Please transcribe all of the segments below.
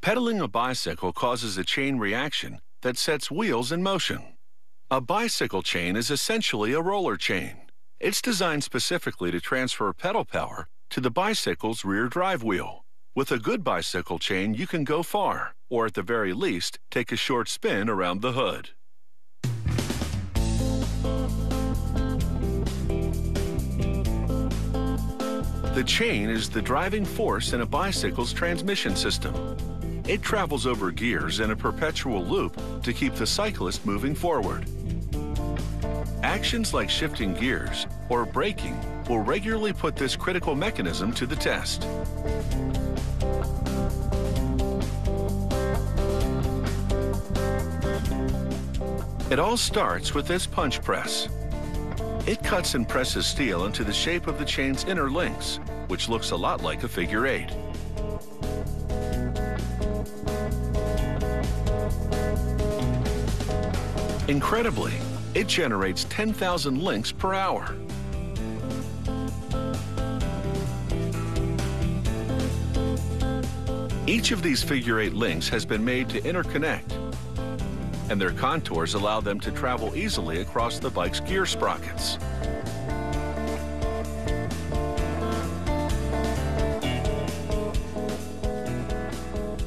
Pedaling a bicycle causes a chain reaction that sets wheels in motion. A bicycle chain is essentially a roller chain. It's designed specifically to transfer pedal power to the bicycle's rear drive wheel. With a good bicycle chain, you can go far, or at the very least, take a short spin around the hood. The chain is the driving force in a bicycle's transmission system. It travels over gears in a perpetual loop to keep the cyclist moving forward. Actions like shifting gears or braking will regularly put this critical mechanism to the test. It all starts with this punch press. It cuts and presses steel into the shape of the chain's inner links, which looks a lot like a figure eight. Incredibly, it generates 10,000 links per hour. Each of these figure eight links has been made to interconnect, and their contours allow them to travel easily across the bike's gear sprockets.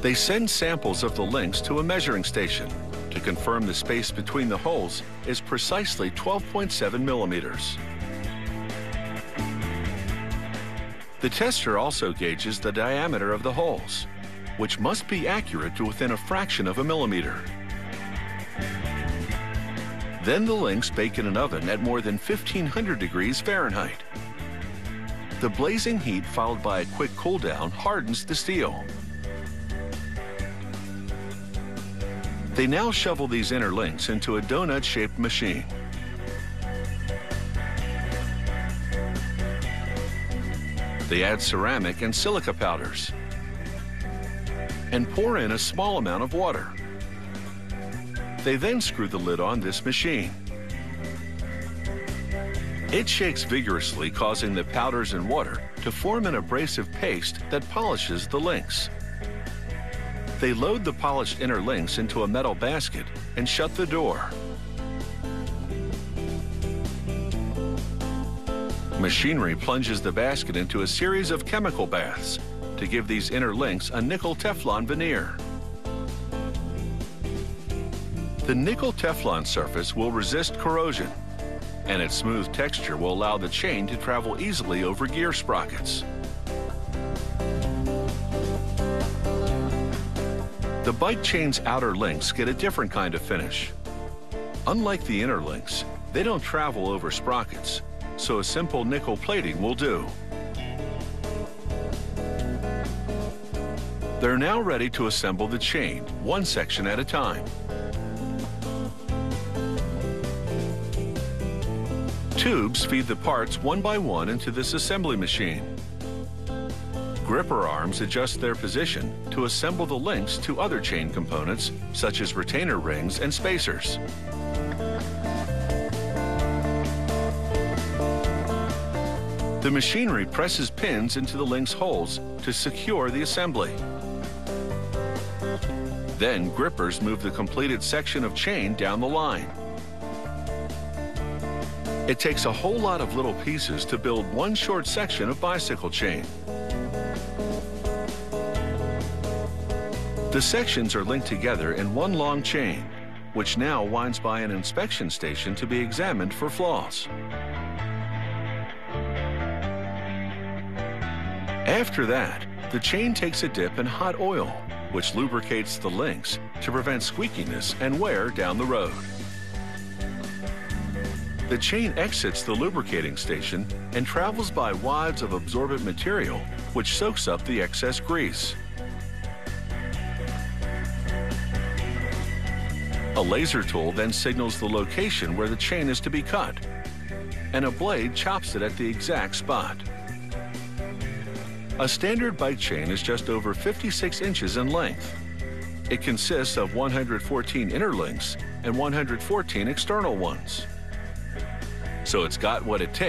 They send samples of the links to a measuring station to confirm the space between the holes is precisely 12.7 millimeters. The tester also gauges the diameter of the holes, which must be accurate to within a fraction of a millimeter. Then the links bake in an oven at more than 1,500 degrees Fahrenheit. The blazing heat, followed by a quick cool down, hardens the steel. They now shovel these inner links into a donut-shaped machine. They add ceramic and silica powders and pour in a small amount of water. They then screw the lid on this machine. It shakes vigorously, causing the powders and water to form an abrasive paste that polishes the links. They load the polished inner links into a metal basket and shut the door. Machinery plunges the basket into a series of chemical baths to give these inner links a nickel Teflon veneer. The nickel Teflon surface will resist corrosion, and its smooth texture will allow the chain to travel easily over gear sprockets. The bike chain's outer links get a different kind of finish. Unlike the inner links, they don't travel over sprockets, so a simple nickel plating will do. They're now ready to assemble the chain, one section at a time. Tubes feed the parts one by one into this assembly machine. Gripper arms adjust their position to assemble the links to other chain components, such as retainer rings and spacers. The machinery presses pins into the links' holes to secure the assembly. Then grippers move the completed section of chain down the line. It takes a whole lot of little pieces to build one short section of bicycle chain. The sections are linked together in one long chain, which now winds by an inspection station to be examined for flaws. After that, the chain takes a dip in hot oil, which lubricates the links to prevent squeakiness and wear down the road. The chain exits the lubricating station and travels by wads of absorbent material, which soaks up the excess grease. A laser tool then signals the location where the chain is to be cut, and a blade chops it at the exact spot. A standard bike chain is just over 56 inches in length. It consists of 114 inner links and 114 external ones. So it's got what it takes